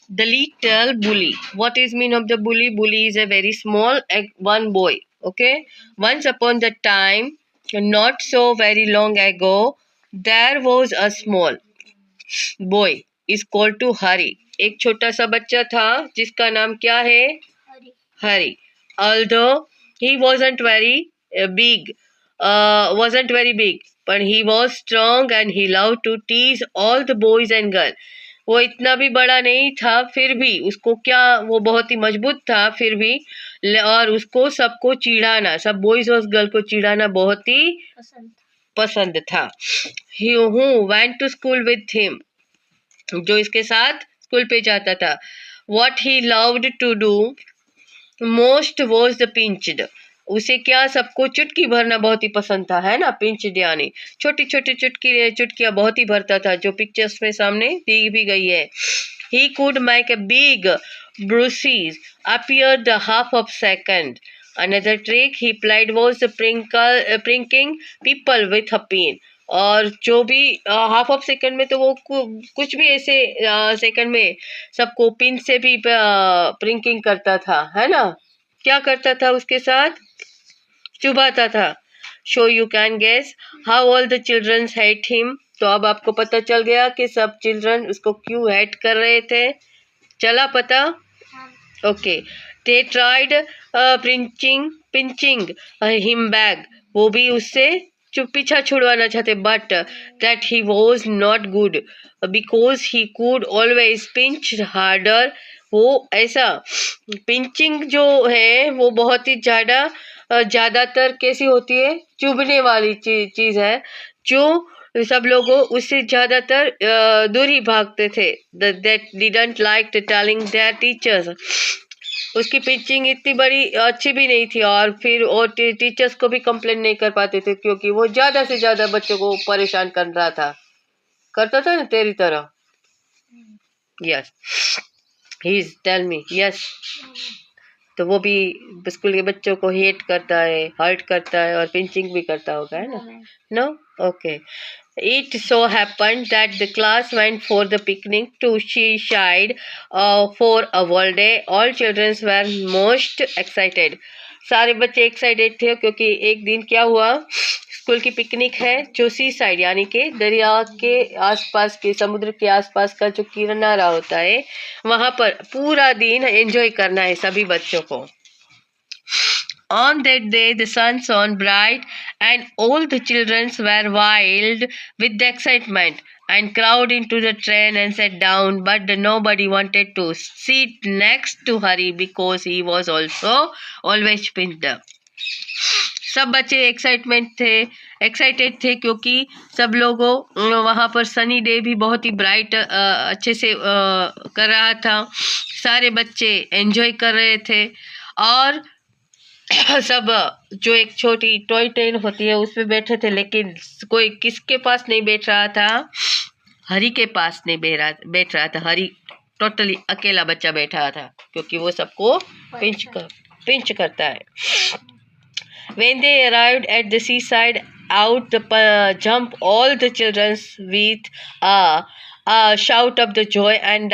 The little bully. What is mean of the bully? Bully is a very small one boy. Okay. Once upon the time, not so very long ago, there was a small boy is called to Hari. एक छोटा सा बच्चा था जिसका नाम क्या है? Hari. Although he wasn't very big, but he was strong and he loved to tease all the boys and girls. वो इतना भी बड़ा नहीं था, फिर भी उसको क्या, वो बहुत ही मजबूत था फिर भी, और उसको सबको चिढ़ाना, सब बॉयज और गर्ल को चिढ़ाना बहुत ही पसंद था. Who went to school with him, जो इसके साथ स्कूल पे जाता था. What he loved to do most was the pinched. उसे क्या, सबको चुटकी भरना बहुत ही पसंद था, है ना. पिंच्ड यानी छोटी छोटी चुटकियां बहुत ही भरता था, जो पिक्चर्स में सामने दी भी गई है. He could make a big bruises appear the half of second. Another trick he played was pranking people with a pin. और जो भी हाफ ऑफ सेकंड में तो वो कुछ भी ऐसे सेकंड में सबको पिन से भी प्रिंकिंग करता था, है ना. क्या करता था उसके साथ? चुभाता था. So you can guess how all the children hate him. तो अब आपको पता चल गया कि सब चिल्ड्रन उसको क्यों हेट कर रहे थे. चला पता? Okay. They tried pinching him bag. वो भी उससे पीछा छुड़वाना चाहते, but that he was not good because he could always pinch harder. वो ऐसा पिंचिंग जो है वो बहुत ही ज़्यादातर कैसी होती है, चुभने वाली चीज़ है, जो सब लोगों उससे ज़्यादातर दूर ही भागते थे. That didn't like telling there teachers. उसकी पिचिंग इतनी बड़ी अच्छी भी नहीं थी, और फिर वो टीचर्स को भी कंप्लेन नहीं कर पाते थे, क्योंकि वो ज़्यादा से ज़्यादा बच्चों को परेशान कर रहा था, करता था ना तेरी तरह. Yes, he tell me. Yes, तो वो भी स्कूल के बच्चों को हेट करता है, हर्ट करता है, और पिंचिंग भी करता होगा, है ना. No, okay. It so happened that the class went for the picnic to seaside for a holiday. All children were most excited. सारे बच्चे एक्साइटेड थे क्योंकि एक दिन क्या हुआ, स्कूल की पिकनिक है जो सी साइड यानी कि दरिया के आसपास के, समुद्र के आसपास का जो किनारा होता है, वहाँ पर पूरा दिन एंजॉय करना है सभी बच्चों को. On that day, the sun shone bright, and all the children were wild with the excitement and crowded into the train and sat down. But nobody wanted to sit next to Hari because he was also always pinched up. सब बच्चे excited थे क्योंकि सब लोगों वहाँ पर sunny day भी बहुत ही ब्राइट अच्छे से कर रहा था. सारे बच्चे एंजॉय कर रहे थे, और सब जो एक छोटी टॉय ट्रेन होती है उसमें बैठे थे, लेकिन कोई किसके पास नहीं बैठ रहा था? हरी के पास नहीं बैठ रहा था. हरी टोटली अकेला बच्चा बैठा था, क्योंकि वो सबको पिंच करता है. When they arrived at the seaside, out jump all the children with a shout of the joy, and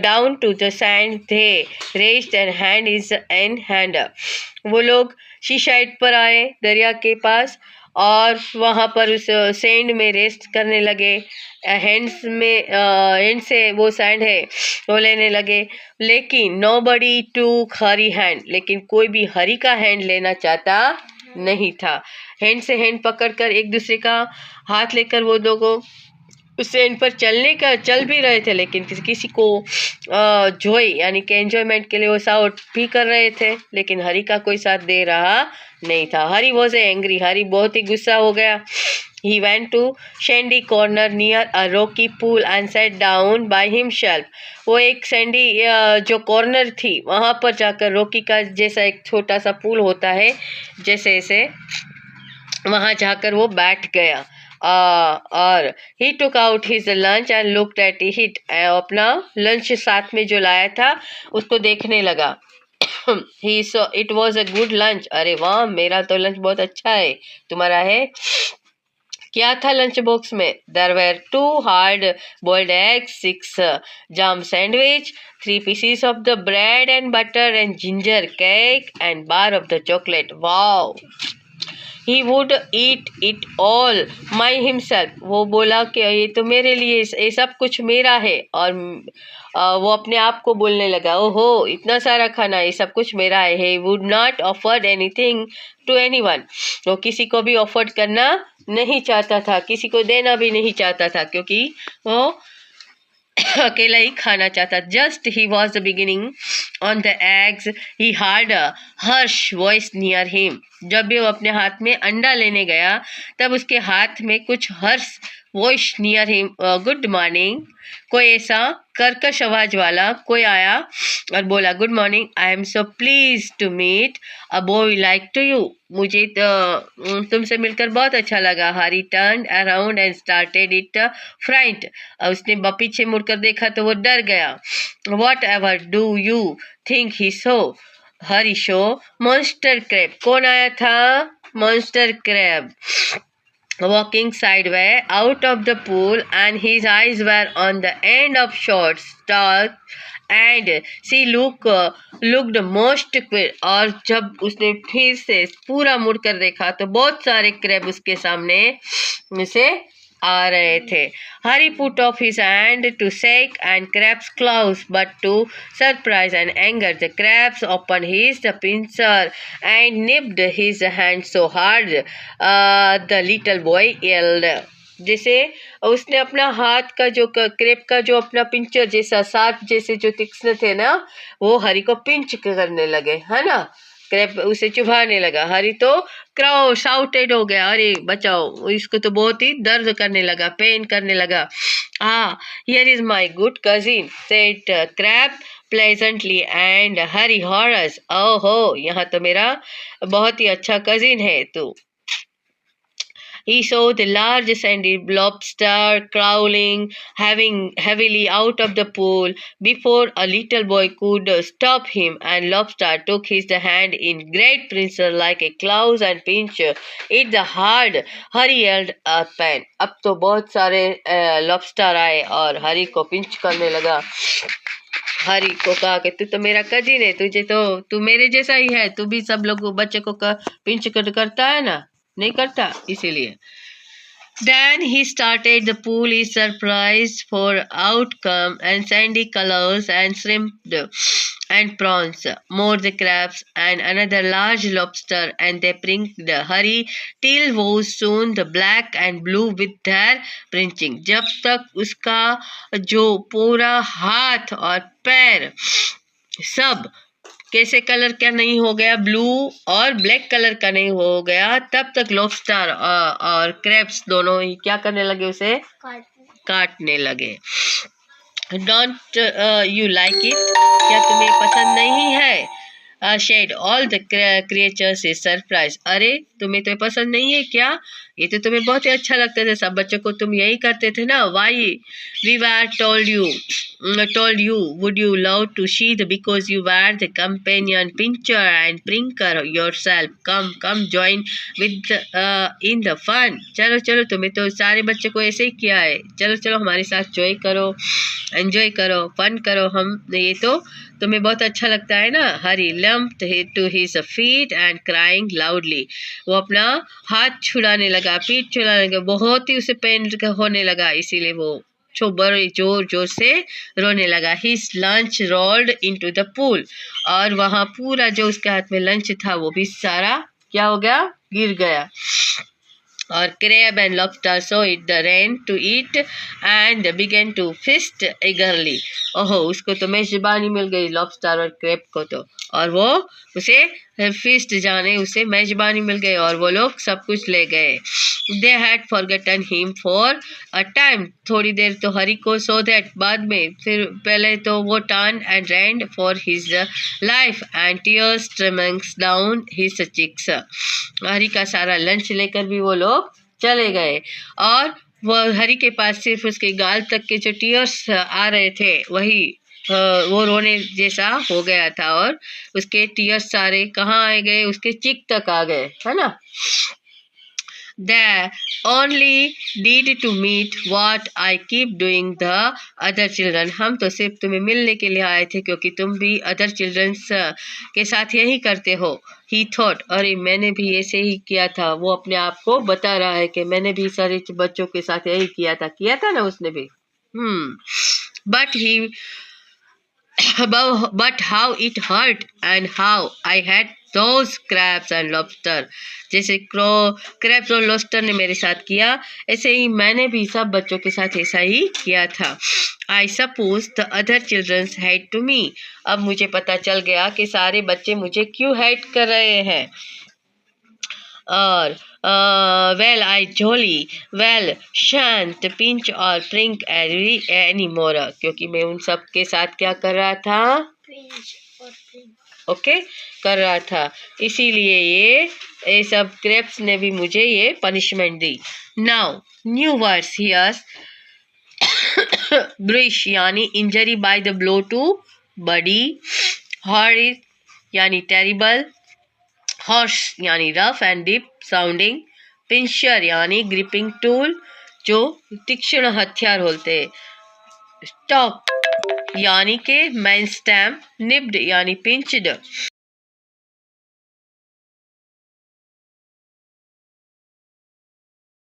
down to the sand they raised their hand in hand. वो लोग सीसाइड पर आए, दरिया के पास, और वहाँ पर उस सैंड में रेस्ट करने लगे. हैंड से वो सैंड है वो लेने लगे, लेकिन नोबडी टूक हरी हैंड. लेकिन कोई भी हरी का हैंड लेना चाहता नहीं था. हैंड से हैंड पकड़कर एक दूसरे का हाथ लेकर वो लोगों उस सैंड पर चल भी रहे थे, लेकिन किसी को जॉय यानी कि एंजॉयमेंट के लिए वो साउट भी कर रहे थे, लेकिन हरी का कोई साथ दे रहा नहीं था. हरी वॉज एंग्री. हरी बहुत ही गुस्सा हो गया. He went to sandy corner near a rocky pool and sat down by himself. वो एक सैंडी जो कॉर्नर थी वहाँ पर जाकर, रॉकी का जैसा एक छोटा सा पूल होता है जैसे ऐसे, वहाँ जाकर वो बैठ गया. और he took out his lunch and looked at it. अपना लंच साथ में जो लाया था उसको देखने लगा. He saw it was a good lunch. अरे वाह, मेरा तो लंच बहुत अच्छा है, तुम्हारा है? क्या था लंच बॉक्स में? There were 2 hard-boiled eggs, 6 jam sandwich, 3 pieces of the bread and butter and ginger cake and bar of the chocolate. Wow! He would eat it all by himself. वो बोला कि ये तो मेरे लिए, ये सब कुछ मेरा है। और वो अपने आप को बोलने लगा, ओहो इतना सारा खाना, ये सब कुछ मेरा है। He would not offer anything to anyone. वो किसी को भी ऑफर करना नहीं चाहता था, किसी को देना भी नहीं चाहता था, क्योंकि वो अकेला ही खाना चाहता। Just he was the beginning on the eggs he heard a harsh voice near him. जब भी वो अपने हाथ में अंडा लेने गया तब उसके हाथ में कुछ harsh voice near him, good morning. कोई ऐसा कर्कश आवाज वाला कोई आया और बोला, good morning, I am so pleased to meet a boy like to you. मुझे तो तुमसे मिलकर बहुत अच्छा लगा। Harry turn around and started it fright. उसने पीछे मुड़कर देखा तो वो डर गया। What ever do you think he saw? Harry saw monster crab. कौन आया था? Monster crab walking sideways out of the pool, and his eyes were on the end of short stalks, and she looked most queer. और जब उसने फिर से पूरा मुड़कर देखा तो बहुत सारे क्रैब उसके सामने से आ रहे थे। Harry put off his hand to shake and crab's claws, but to surprise and anger, the crabs opened his pincer and nipped his hand so hard, the little boy yelled. जैसे उसने अपना हाथ का जो क्रेप का जो अपना puncture जैसा सांप जैसे जो तीक्ष्ण थे ना, वो हरी को पिंच करने लगे, है ना, क्रेप उसे चुभाने लगा। हरी तो क्राउ शाउटेड हो गया, अरे बचाओ, इसको तो बहुत ही दर्द करने लगा, पेन करने लगा। Here is my good cousin said crab pleasantly and Hari harrows. ओहो, यहाँ तो मेरा बहुत ही अच्छा कजिन है तू। He saw the large sandy lobster crawling heavily out of the pool before a little boy could stop him, and lobster took his hand in great pressure like a claws and pinch it the hard. Hurry yelled a pain. अब तो बहुत सारे lobster आए और हरी को pinch करने लगा। हरी को कहा कि तू तो मेरा कजिन है, तुझे तो तू मेरे जैसा ही है, तू भी सब लोग बच्चे को पिंच करता है ना, नहीं करता, इसीलिए। Then he started the pool is surprised for outcome and sandy colors and shrimp and prawns, more the crabs and another large lobster, and they prinked Hurry till was soon the black and blue with their prinching. जब तक उसका जो पूरा हाथ और पैर सब कैसे कलर का नहीं हो गया, ब्लू और ब्लैक कलर का नहीं हो गया, तब तक लॉबस्टर और क्रैब्स दोनों ही क्या करने लगे, उसे काटने लगे। Don't you like it? क्या तुम्हें पसंद नहीं है? Shed all the creatures is surprise. अरे तुम्हें तो पसंद नहीं है क्या? ये तो तुम्हें बहुत ही अच्छा लगता था, सब बच्चों को तुम यही करते थे ना। Why we were told you would you love to she the because you were the companion pincher and pricker yourself. Come join with in the fun. चलो चलो, तुम्हें तो सारे बच्चे को ऐसे ही किया है, चलो चलो हमारे साथ जॉय करो, एंजॉय करो, फन करो। हम ये तो तुम्हें बहुत अच्छा लगता है ना। Harry lumped to his feet and crying loudly. वो अपना हाथ छुड़ाने लगा, पीठ छुड़ाने लगा, बहुत ही उसे पेन होने लगा, इसीलिए वो बड़े जोर जोर से रोने लगा। His lunch rolled into the pool. और वहाँ पूरा जो उसके हाथ में लंच था वो भी सारा क्या हो गया, गिर गया। और crab and lobster saw it the rain to eat and began to feast eagerly. ओहो, उसको तो मेजबानी मिल गई लॉबस्टर और क्रैब को तो, और वो उसे फीस्ट जाने उसे मेजबानी मिल गई और वो लोग सब कुछ ले गए। They had forgotten him for a time. थोड़ी देर तो हरी को, so that बाद में, फिर पहले तो वो turned and ran for his life and tears streaming down his cheeks. हरी का सारा लंच लेकर भी वो लोग चले गए और वो हरी के पास सिर्फ उसके गाल तक के जो टीयर्स आ रहे थे वही वो रोने जैसा हो गया था, और उसके टीयर्स सारे कहाँ आ गए, उसके चिक तक आ गए, है ना। They only did to meet what I keep doing the other children. हम तो सिर्फ तुम्हें मिलने के लिए आए थे क्योंकि तुम भी अदर चिल्ड्रंस के साथ यही करते हो. He thought, अरे मैंने भी ऐसे ही किया था. वो अपने आप को बता रहा है कि मैंने भी सारे बच्चों के साथ यही किया था ना उसने भी. But how it hurt and how I had those crabs and lobster. जैसे क्रैब्स और लॉबस्टर ने मेरे साथ किया ऐसे ही मैंने भी सब बच्चों के साथ ऐसा ही किया था. I suppose the other children hate to me. अब मुझे पता चल गया कि सारे बच्चे मुझे क्यों हेट कर रहे हैं. और well I jolly well shan't pinch or prink any more. क्योंकि मैं उन सब के साथ क्या कर रहा था. ओके कर रहा था इसीलिए ये सब क्रेप्स ने भी मुझे ये पनिशमेंट दी. Now new words here. Bruise यानी इंजरी by the blow to body. Horrid यानी टेरिबल. हॉर्श यानी rough and deep sounding. Pincher यानी ग्रिपिंग टूल जो तीक्ष्ण हथियार होते हैं. स्टॉक यानी के मेन स्टैम्प. निब्ड यानी पिंच्ड.